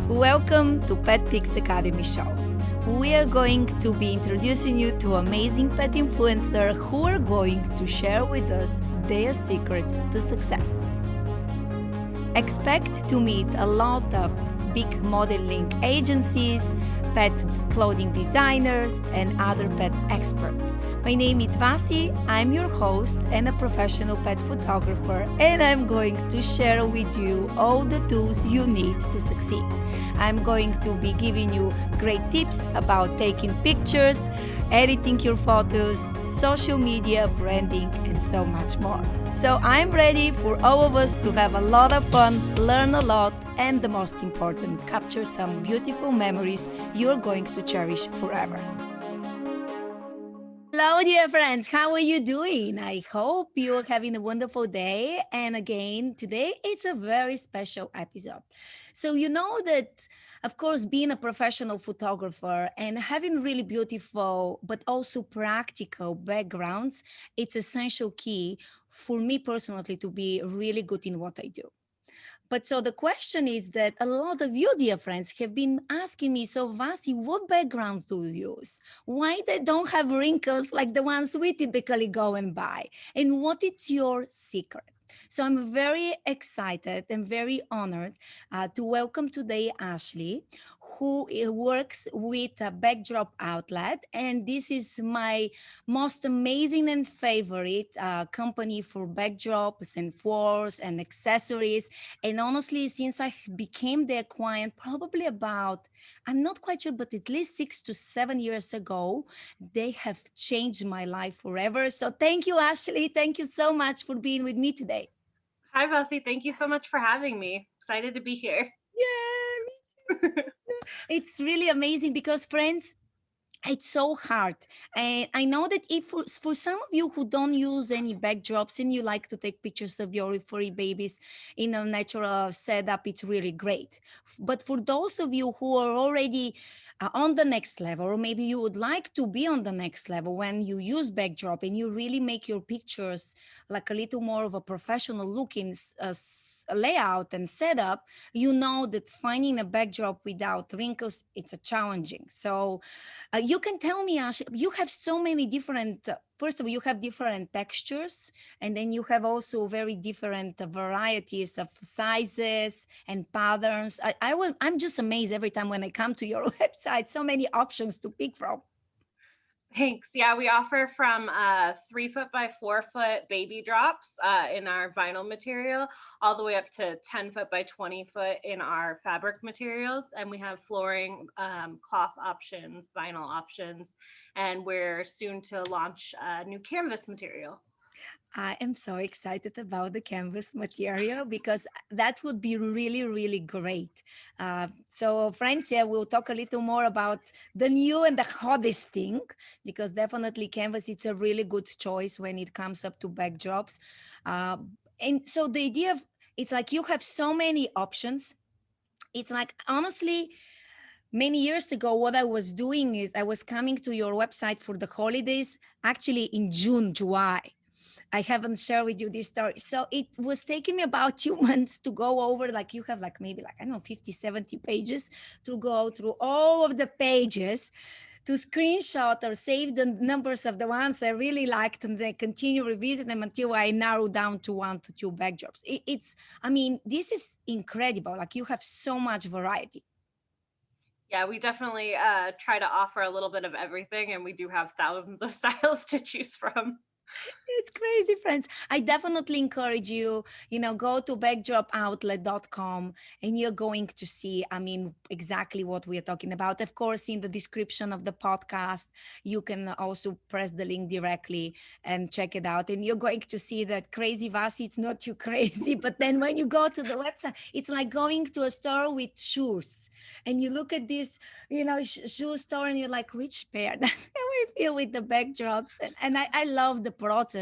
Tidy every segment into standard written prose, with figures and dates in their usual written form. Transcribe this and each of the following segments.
Welcome to Pet Pics Academy Show. We are going to be introducing you to amazing pet influencers who are going to share with us their secret to success. Expect to meet a lot of big modeling agencies, pet clothing designers, and other pet experts. My name is Vasi, I'm your host and a professional pet photographer, and I'm going to share with you all the tools you need to succeed. I'm going to be giving you great tips about taking pictures, editing your photos, social media, branding, and so much more. So I'm ready for all of us to have a lot of fun, learn a lot, and the most important, capture some beautiful memories you're going to cherish forever. Hello, dear friends. How are you doing? I hope you're having a wonderful day. And again, today it's a very special episode. So, you know that, of course, being a professional photographer and having really beautiful, but also practical backgrounds, it's essential key for me personally to be really good in what I do. But so the question is that a lot of you, dear friends, have been asking me, so Vasi, what backgrounds do you use? Why they don't have wrinkles like the ones we typically go and buy? And what is your secret? So I'm very excited and very honored to welcome today Ashley, who works with a backdrop outlet. And this is my most amazing and favorite company for backdrops and floors and accessories. And honestly, since I became their client, probably about, I'm not quite sure, but at least 6 to 7 years ago, they have changed my life forever. So thank you, Ashley. Thank you so much for being with me today. Hi, Vasi. Thank you so much for having me. Excited to be here. Yeah, it's really amazing because, friends, it's so hard. And I know that if for some of you who don't use any backdrops and you like to take pictures of your furry babies in a natural setup, it's really great. But for those of you who are already on the next level, or maybe you would like to be on the next level when you use backdrop and you really make your pictures like a little more of a professional looking layout and setup, you know that finding a backdrop without wrinkles, it's a challenging. So you can tell me, Ash, you have so many different, first of all, you have different textures, and then you have also very different varieties of sizes and patterns. I'm just amazed every time when I come to your website, so many options to pick from. Thanks. Yeah, we offer from 3 foot by 4 foot baby drops in our vinyl material, all the way up to 10 foot by 20 foot in our fabric materials. And we have flooring, cloth options, vinyl options, and we're soon to launch a new canvas material. I am so excited about the canvas material because that would be really, really great. So, friends, yeah, we'll talk a little more about the new and the hottest thing because definitely canvas, it's a really good choice when it comes up to backdrops. Uh, and so the idea of it's like you have so many options. It's like honestly, many years ago, what I was doing is I was coming to your website for the holidays, actually in June, July. I haven't shared with you this story. So it was taking me about 2 months to go over, like you have like maybe like, I don't know, 50, 70 pages to go through all of the pages to screenshot or save the numbers of the ones I really liked and then continue revisit them until I narrow down to 1 to 2 backdrops. I mean, this is incredible. Like you have so much variety. Yeah, we definitely try to offer a little bit of everything, and we do have thousands of styles to choose from. It's crazy, friends. I definitely encourage you, go to backdropoutlet.com and you're going to see, I mean, exactly what we are talking about. Of course, in the description of the podcast, you can also press the link directly and check it out. And you're going to see that crazy Vasi, it's not too crazy. But then when you go to the website, it's like going to a store with shoes and you look at this, shoe store and you're like, which pair? That's how I feel with the backdrops. And I love the process.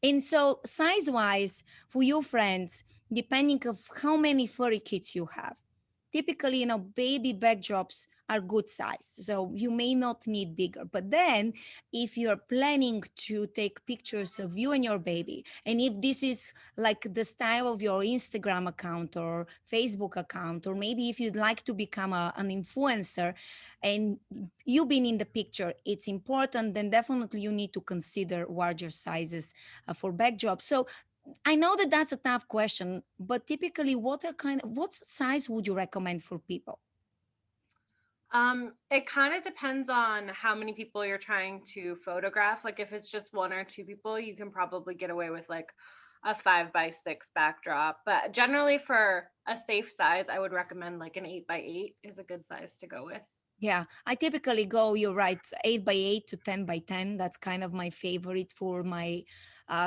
And so size wise for your friends, depending of how many furry kids you have, typically, baby backdrops are good size. So you may not need bigger. But then if you're planning to take pictures of you and your baby, and if this is like the style of your Instagram account or Facebook account, or maybe if you'd like to become an influencer and you being in the picture, it's important, then definitely you need to consider larger sizes for backdrops. So I know that that's a tough question, but typically what size would you recommend for people? It kind of depends on how many people you're trying to photograph. Like if it's just one or two people, you can probably get away with like a 5x6 backdrop. But generally for a safe size, I would recommend like an 8x8 is a good size to go with. Yeah, I typically go, you're right, 8x8 to 10x10. That's kind of my favorite for my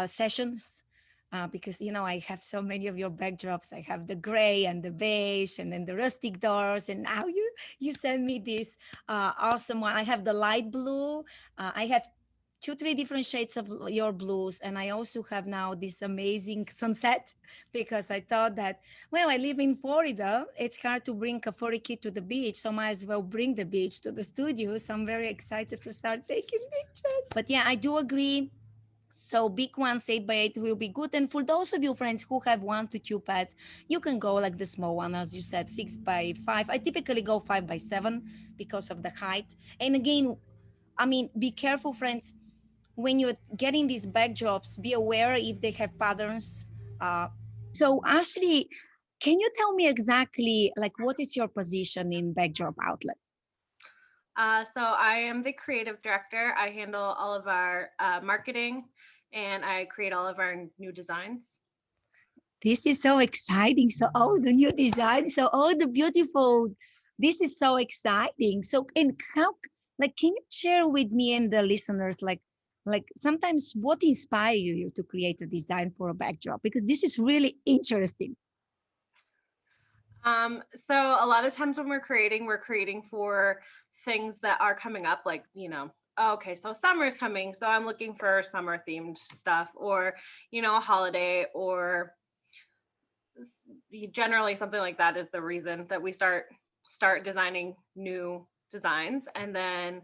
sessions. Because I have so many of your backdrops. I have the gray and the beige, and then the rustic doors. And now you send me this awesome one. I have the light blue. I have two, three different shades of your blues, and I also have now this amazing sunset because I thought that, well, I live in Florida. It's hard to bring a furry kid to the beach, so might as well bring the beach to the studio. So I'm very excited to start taking pictures. But yeah, I do agree. So big ones, 8x8 will be good. And for those of you friends who have 1 to 2 pets, you can go like the small one, as you said, 6x5. I typically go 5x7 because of the height. And again, I mean, be careful, friends, when you're getting these backdrops, be aware if they have patterns. So Ashley, can you tell me exactly like what is your position in backdrop outlet? So I am the creative director. I handle all of our marketing and I create all of our new designs. This is so exciting. So all the new designs, so all the beautiful, this is so exciting. So and how, like, can you share with me and the listeners, like sometimes what inspire you to create a design for a backdrop? Because this is really interesting. So a lot of times when we're creating for things that are coming up, like, okay, so summer's coming, so I'm looking for summer themed stuff, or, a holiday, or generally something like that is the reason that we start designing new designs. And then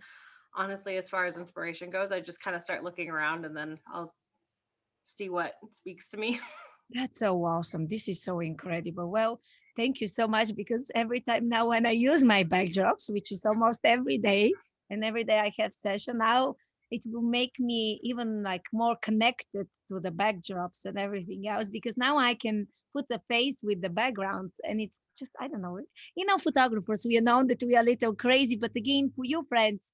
honestly, as far as inspiration goes, I just kind of start looking around and then I'll see what speaks to me. That's so awesome. This is so incredible. Well, thank you so much because every time now when I use my backdrops, which is almost every day, and every day I have session now, it will make me even like more connected to the backdrops and everything else because now I can put a face with the backgrounds and it's just, I don't know. Photographers, we know that we are a little crazy, but again, for you friends,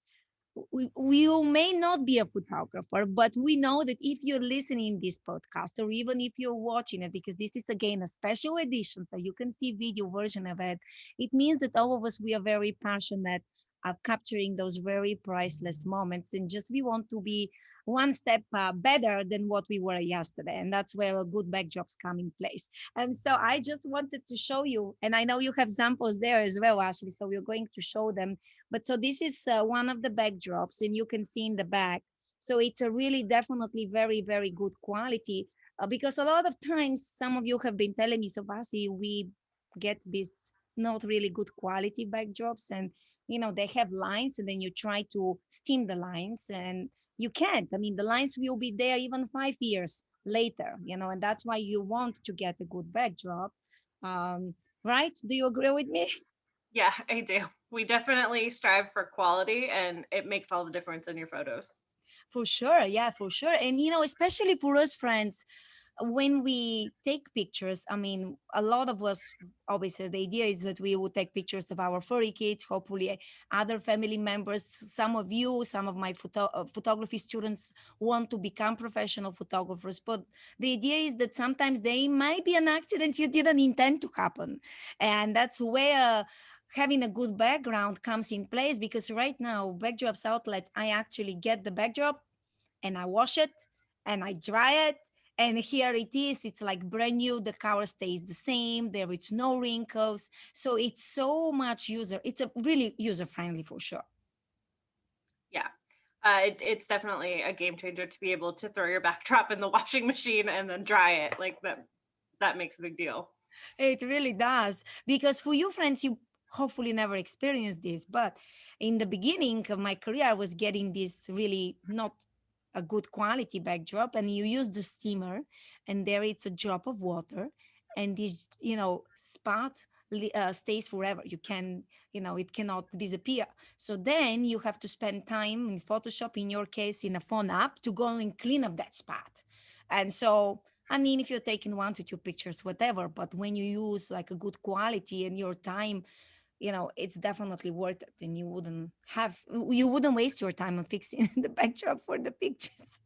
we may not be a photographer, but we know that if you're listening this podcast or even if you're watching it, because this is again a special edition, so you can see video version of it, it means that all of us, we are very passionate of capturing those very priceless moments and just we want to be one step better than what we were yesterday. And that's where a good backdrops come in place. And so I just wanted to show you, and I know you have samples there as well, Ashley, so we're going to show them. But so this is one of the backdrops, and you can see in the back. So it's a really definitely very, very good quality because a lot of times some of you have been telling me, so Vasi, we get this not really good quality backdrops and they have lines and then you try to steam the lines and you can't. I mean, the lines will be there even 5 years later, and that's why you want to get a good backdrop. Right? Do you agree with me? Yeah, I do. We definitely strive for quality and it makes all the difference in your photos. For sure. Yeah, for sure. And, especially for us friends, when we take pictures, I mean, a lot of us, obviously, the idea is that we will take pictures of our furry kids, hopefully other family members. Some of you, some of my photography students want to become professional photographers. But the idea is that sometimes they might be an accident you didn't intend to happen. And that's where having a good background comes in place because right now backdrops outlet, I actually get the backdrop and I wash it and I dry it and here it is. It's like brand new. The color stays the same. There is no wrinkles. So it's so much it's a really user friendly for sure. Yeah. It's definitely a game changer to be able to throw your backdrop in the washing machine and then dry it. Like that makes a big deal. It really does. Because for you friends, you hopefully never experience this. But in the beginning of my career, I was getting this really not a good quality backdrop, and you use the steamer, and there it's a drop of water, and this spot stays forever. You can, it cannot disappear. So then you have to spend time in Photoshop, in your case, in a phone app, to go and clean up that spot. And so, I mean, if you're taking 1 to 2 pictures, whatever, but when you use like a good quality and your time, it's definitely worth it. And you wouldn't waste your time on fixing the backdrop for the pictures.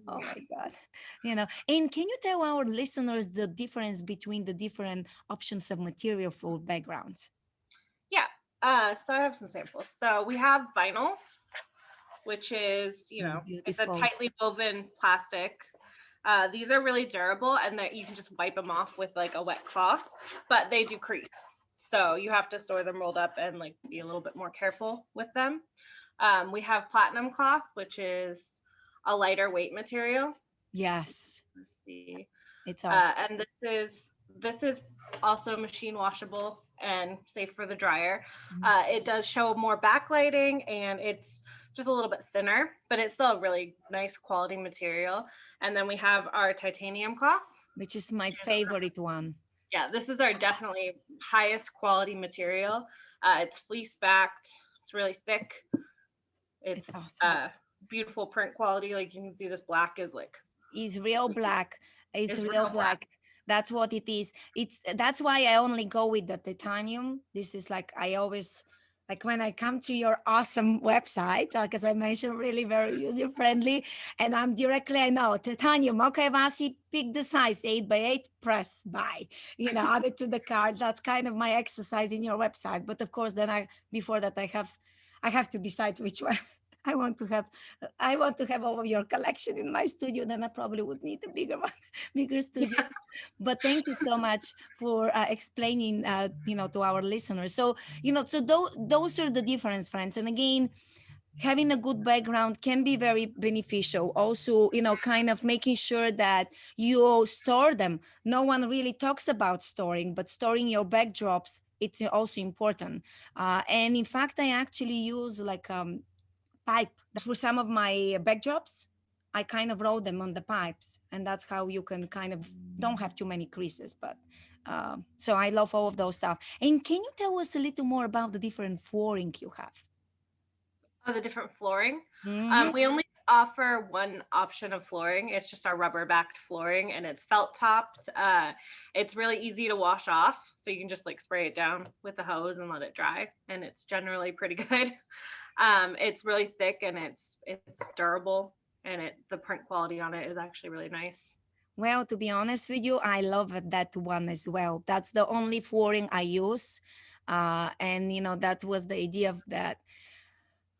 Oh Yeah. my God. And can you tell our listeners the difference between the different options of material for backgrounds? Yeah. So I have some samples. So we have vinyl, which is, It's it's a beautiful. tightly woven plastic. These are really durable, and that you can just wipe them off with like a wet cloth, but they do crease. So you have to store them rolled up and like be a little bit more careful with them. We have platinum cloth, which is a lighter weight material. Yes, Let's see. it's awesome. And this is also machine washable and safe for the dryer. Mhm. It does show more backlighting, and it's just a little bit thinner, but it's still a really nice quality material. And then we have our titanium cloth. Which is my favorite one. Yeah, this is our definitely highest quality material. It's fleece backed. It's really thick. It's It's awesome. beautiful print quality. Like you can see, this black is like It's real black. It's it's real real black. black. That's what it is. That's why I only go with the titanium. This is like I always like when I come to your awesome website, like as I mentioned, really very user friendly. And I'm directly, I know titanium. Okay, Vasi, pick the size 8 by 8, press buy, add it to the cart. That's kind of my exercise in your website. But of course, then before that I have to decide which one I want to have. I want to have all of your collection in my studio. Then I probably would need a bigger one, bigger studio. But thank you so much for explaining, to our listeners. So, those are the difference, friends. And again, having a good background can be very beneficial. Also, kind of making sure that you store them. No one really talks about storing, but storing your backdrops, it's also important. And in fact, I actually use like pipe for some of my backdrops. I kind of roll them on the pipes, and that's how you can kind of don't have too many creases. But so I love all of those stuff. And can you tell us a little more about the different flooring you have? Oh, the different flooring. Hmm. We only offer one option of flooring. It's just our rubber backed flooring, and it's felt topped. It's really easy to wash off, so you can just like spray it down with the hose and let it dry, and it's generally pretty good. It's really thick, and it's durable, and the print quality on it is actually really nice. Well, to be honest with you, I love that one as well. That's the only flooring I use. And that was the idea of that.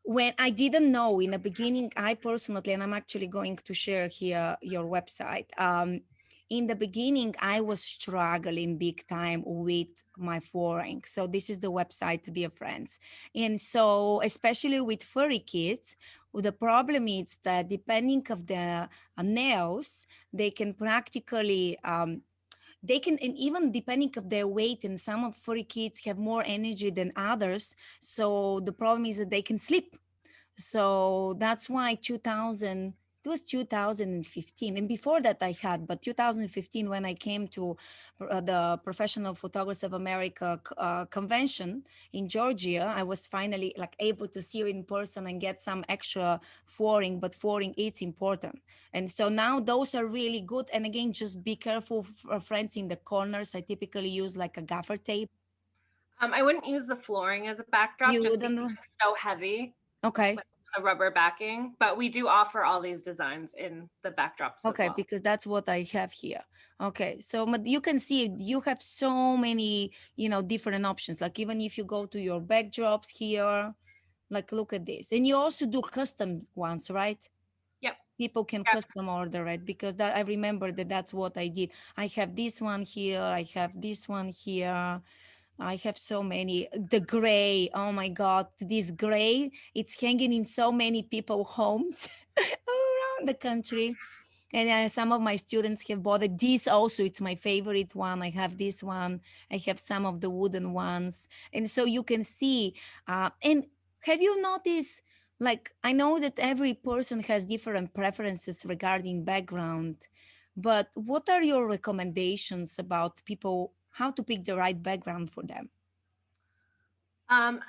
When I didn't know in the beginning, I personally, and I'm actually going to share here your website. In the beginning, I was struggling big time with my flooring. So this is the website, dear friends. And so, especially with furry kids, the problem is that depending of the nails, they can practically they can, and even depending of their weight, and some of furry kids have more energy than others, so the problem is that they can slip. So that's why 2000, it was 2015. And before that I had, but 2015, when I came to the Professional Photographers of America convention in Georgia, I was finally like able to see you in person and get some extra flooring, but flooring is important. And so now those are really good. And again, just be careful, friends, in the corners. I typically use like a gaffer tape. I wouldn't use the flooring as a backdrop You just because wouldn't? it's so heavy Okay. with a rubber backing, but we do offer all these designs in the backdrops as Okay, well. because that's what I have here. Okay, so but you can see you have so many, different options. Like even if you go to your backdrops here, like look at this. And you also do custom ones, right? Yep. People can Yep. custom order it, because that I remember that that's what I did. I have this one here, I have this one here. I have so many. The gray, oh my God, this gray, it's hanging in so many people homes around the country. And some of my students have bought it. This also, it's my favorite one. I have this one. I have some of the wooden ones. And so you can see. And have you noticed, like, I know that every person has different preferences regarding background, but what are your recommendations about people, how to pick the right background for them?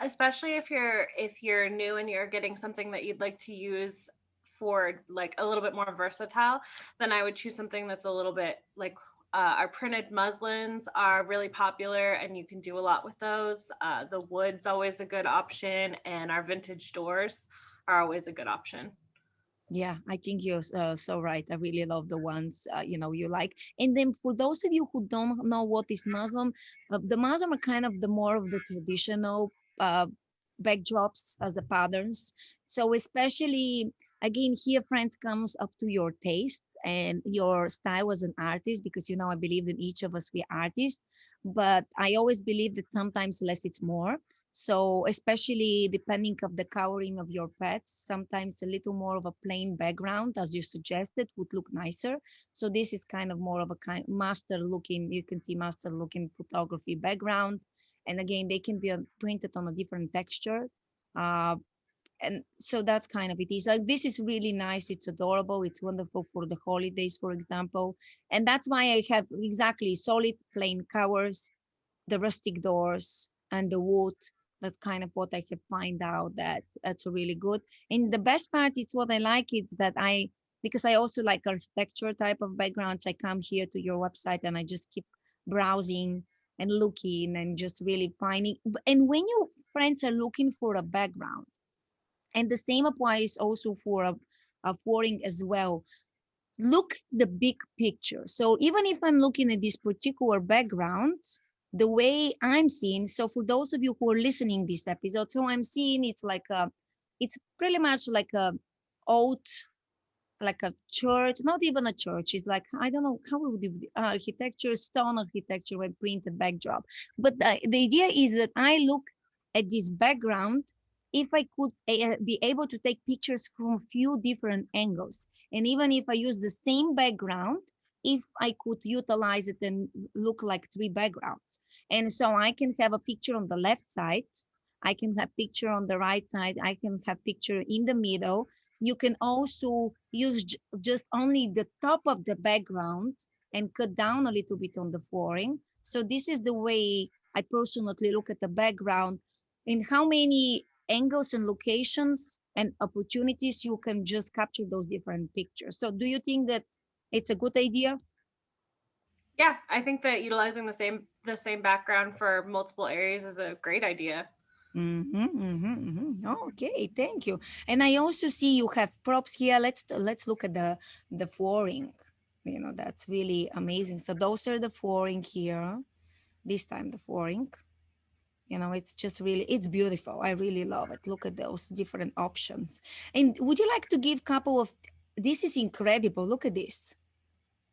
Especially if you're new and you're getting something that you'd like to use for like a little bit more versatile, then I would choose something that's a little bit like our printed muslins are really popular, and you can do a lot with those. The wood's always a good option, and our vintage doors are always a good option. Yeah, I think you're so right. I really love the ones you like. And then for those of you who don't know what is Muslim, the Muslim are kind of the more of the traditional backdrops as the patterns. So especially again here, friends, comes up to your taste and your style as an artist, because I believe that each of us we are artists, but I always believe that sometimes less it's more. So especially depending of the coloring of your pets, sometimes a little more of a plain background, as you suggested, would look nicer. So this is kind of more of a kind master looking, you can see master looking photography background. And again, they can be printed on a different texture. Uh, and so that's kind of it is like, this is really nice. It's adorable. It's wonderful for the holidays, for example. And that's why I have exactly solid plain colors, the rustic doors and the wood. That's kind of what I have find out that that's really good. And the best part is what I like is that because I also like architecture type of backgrounds, I come here to your website and I just keep browsing and looking and just really finding. And when your friends are looking for a background, and the same applies also for a flooring as well, look the big picture. So even if I'm looking at this particular background, the way I'm seeing, so for those of you who are listening this episode, so I'm seeing it's pretty much like a old, like a church, not even a church. It's like, I don't know how would architecture, stone architecture with printed backdrop. But the idea is that I look at this background, if I could be able to take pictures from few different angles. And even if I use the same background, if I could utilize it and look like three backgrounds. And so I can have a picture on the left side, I can have picture on the right side, I can have picture in the middle. You can also use just only the top of the background and cut down a little bit on the flooring. So this is the way I personally look at the background, and how many angles and locations and opportunities you can just capture those different pictures. So do you think that it's a good idea? Yeah, I think that utilizing the same background for multiple areas is a great idea. Okay, thank you. And I also see you have props here. Let's look at the flooring. That's really amazing. So those are the flooring here. This time the flooring. It's just really, it's beautiful. I really love it. Look at those different options. And would you like to give couple of? This is incredible. Look at this.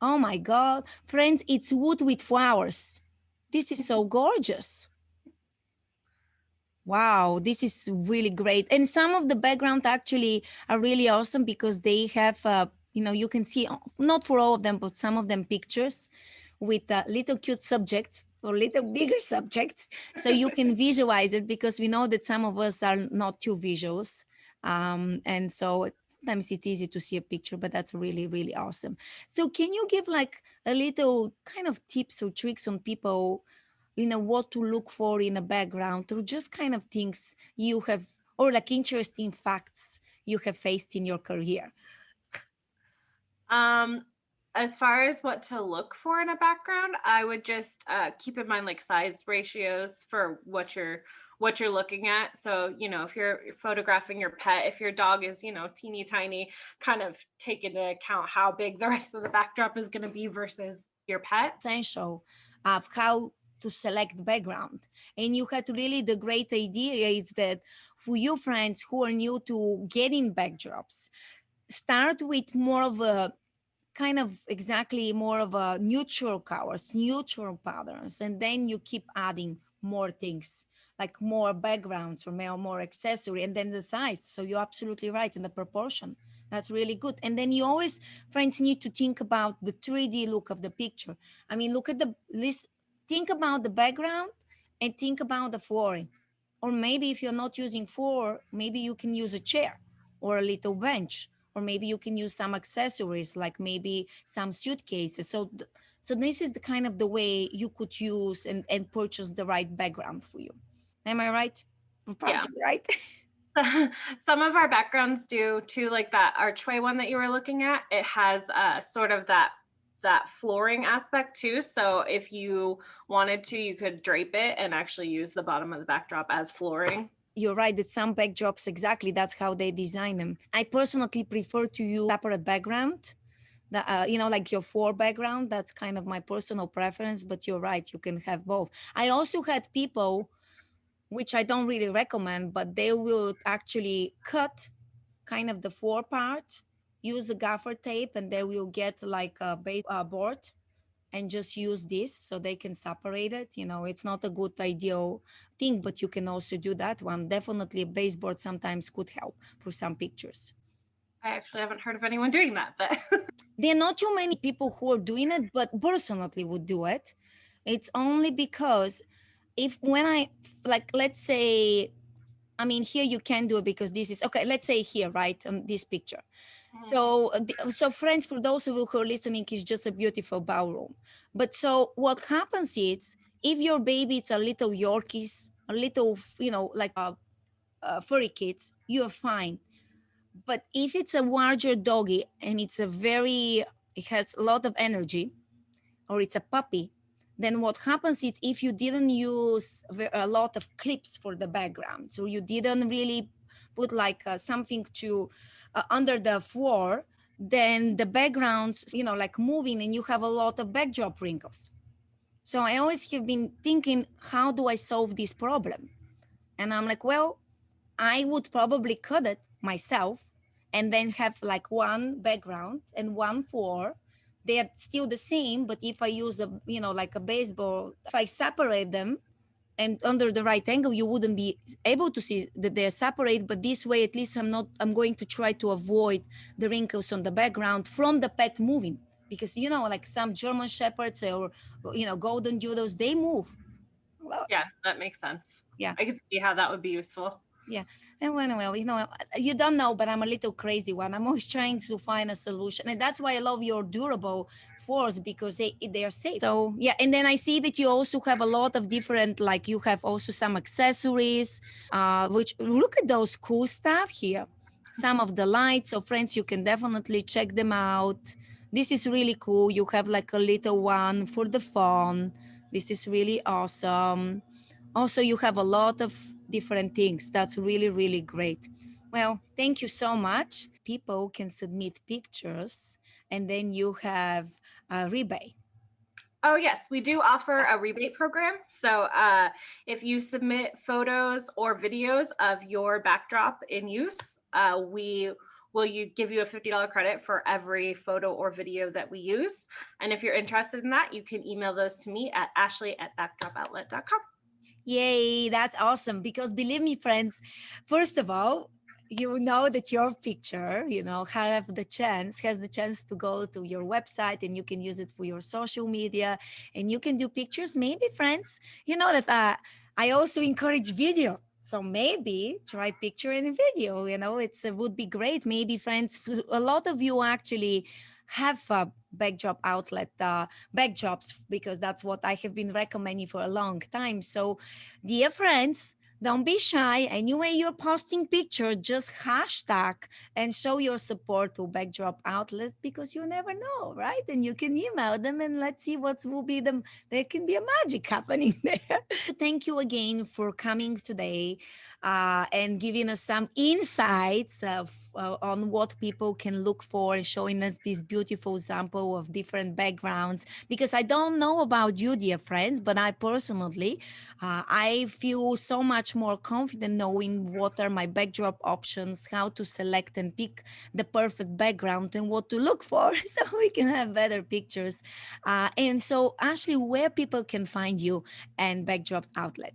Oh my God, friends! It's wood with flowers. This is so gorgeous. Wow, this is really great. And some of the background actually are really awesome because they have, you can see, not for all of them, but some of them pictures with little cute subjects or little bigger subjects. So you can visualize it, because we know that some of us are not too visuals. And so sometimes it's easy to see a picture, but that's really, really awesome. So can you give like a little kind of tips or tricks on people, what to look for in a background, or just kind of things you have, or like interesting facts you have faced in your career? Um, as far as what to look for in a background, I would just keep in mind like size ratios for what you're looking at. So, if you're photographing your pet, if your dog is, teeny tiny, kind of take into account how big the rest of the backdrop is going to be versus your pet. Essential of how to select background. And you had really the great idea is that for you friends who are new to getting backdrops, start with more of a kind of exactly more of a neutral colors, neutral patterns, and then you keep adding more things, like more backgrounds or more accessory, and then the size. So you're absolutely right in the proportion. That's really good. And then you always, friends, need to think about the 3D look of the picture. I mean, look at the list, think about the background and think about the flooring. Or maybe if you're not using floor, maybe you can use a chair or a little bench, or maybe you can use some accessories like maybe some suitcases. So this is the kind of the way you could use and purchase the right background for you. Am I right? Yeah. Partially right. Some of our backgrounds do too, like that archway one that you were looking at. It has sort of that flooring aspect too. So if you wanted to, you could drape it and actually use the bottom of the backdrop as flooring. You're right that some backdrops, exactly, that's how they design them. I personally prefer to use separate background, like your four background. That's kind of my personal preference, but you're right, you can have both. I also had people, which I don't really recommend, but they will actually cut kind of the four part, use a gaffer tape, and they will get like a base board and just use this so they can separate it. It's not a good ideal thing, but you can also do that one. Definitely a baseboard sometimes could help for some pictures. I actually haven't heard of anyone doing that, but There are not too many people who are doing it, but personally would do it. It's only because if when I, like, let's say, I mean, here you can do it because this is okay. Let's say here, right, on this picture. So friends, for those of you who are listening, is just a beautiful ballroom. But so what happens is, if your baby is a little Yorkies, a little, like furry kids, you're fine. But if it's a larger doggy and it has a lot of energy, or it's a puppy, then what happens is, if you didn't use a lot of clips for the background, so you didn't really put like something to under the floor, then the backgrounds, like moving, and you have a lot of backdrop wrinkles. So I always have been thinking, how do I solve this problem? And I'm like, well, I would probably cut it myself and then have like one background and one floor. They're still the same, but if I use like a baseball, if I separate them and under the right angle, you wouldn't be able to see that they're separate. But this way, at least I'm going to try to avoid the wrinkles on the background from the pet moving. Because, like some German Shepherds or, Golden Doodles, they move a lot. yeah, that makes sense. Yeah. I could see how that would be useful. Yeah. And well, you don't know, but I'm a little crazy one. I'm always trying to find a solution. And that's why I love your durable fours, because they are safe. So yeah. And then I see that you also have a lot of different, like you have also some accessories, which look at those cool stuff here. Some of the lights. So friends, you can definitely check them out. This is really cool. You have like a little one for the phone. This is really awesome. Also, you have a lot of different things. That's really, really great. Well, thank you so much. People can submit pictures, and then you have a rebate. Oh, yes, we do offer a rebate program. So if you submit photos or videos of your backdrop in use, we will give you a $50 credit for every photo or video that we use. And if you're interested in that, you can email those to me at ashley@backdropoutlet.com. Yay, that's awesome. Because believe me, friends, first of all, you know that your picture, has the chance to go to your website, and you can use it for your social media, and you can do pictures. Maybe, friends, you know that I also encourage video. So maybe try picture and video, it would be great. Maybe, friends, a lot of you actually have a backdrop outlet, backdrops, because that's what I have been recommending for a long time. So dear friends, don't be shy. Anyway, you're posting picture, just hashtag and show your support to Backdrop Outlet, because you never know, right? And you can email them and let's see what will be them. There can be a magic happening there. Thank you again for coming today and giving us some insights of on what people can look for, and showing us this beautiful sample of different backgrounds. Because I don't know about you, dear friends, but I personally, I feel so much more confident knowing what are my backdrop options, how to select and pick the perfect background, and what to look for so we can have better pictures. And so, Ashley, where people can find you and Backdrop Outlet?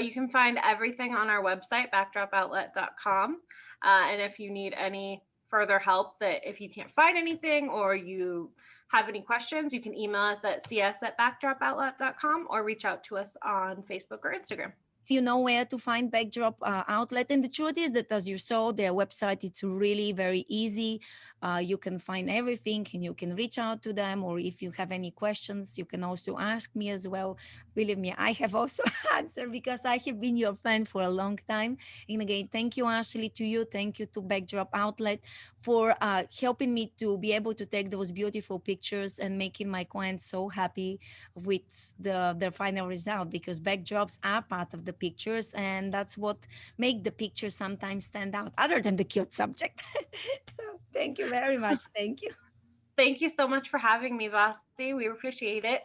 You can find everything on our website, backdropoutlet.com. And if you need any further help, that if you can't find anything or you have any questions, you can email us at cs@backdropoutlet.com or reach out to us on Facebook or Instagram. You know where to find Backdrop Outlet. And the truth is that, as you saw, their website, it's really very easy. You can find everything and you can reach out to them. Or if you have any questions, you can also ask me as well. Believe me, I have also answered because I have been your fan for a long time. And again, thank you, Ashley, to you. Thank you to Backdrop Outlet for helping me to be able to take those beautiful pictures and making my clients so happy with their final result, because backdrops are part of the pictures, and that's what make the picture sometimes stand out other than the cute subject. So thank you very much. Thank you. Thank you so much for having me, Vasi. We appreciate it.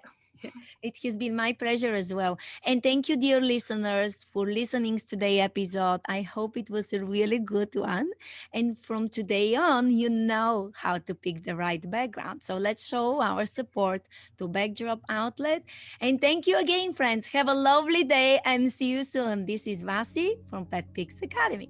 It has been my pleasure as well. And thank you, dear listeners, for listening to today's episode. I hope it was a really good one. And from today on, you know how to pick the right background. So let's show our support to Backdrop Outlet. And thank you again, friends. Have a lovely day and see you soon. This is Vasi from Pet Pics Academy.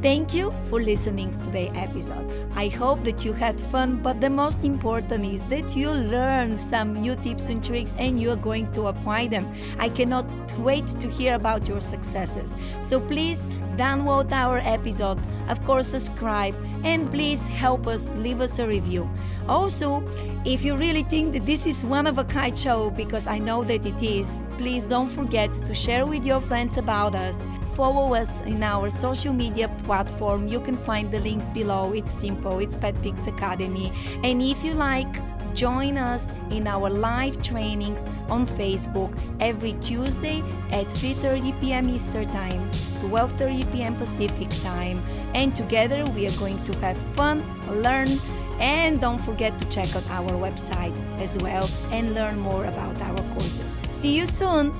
Thank you for listening to today's episode. I hope that you had fun, but the most important is that you learned some new tips and tricks and you are going to apply them. I cannot wait to hear about your successes. So please download our episode, of course subscribe, and please help us, leave us a review. Also, if you really think that this is one of a kind show, because I know that it is, please don't forget to share with your friends about us. Follow us in our social media platform. You can find the links below. It's simple. It's Pet Pics Academy. And if you like, join us in our live trainings on Facebook every Tuesday at 3:30 p.m. Eastern Time, 12:30 p.m. Pacific Time. And together we are going to have fun, learn, and don't forget to check out our website as well and learn more about our courses. See you soon!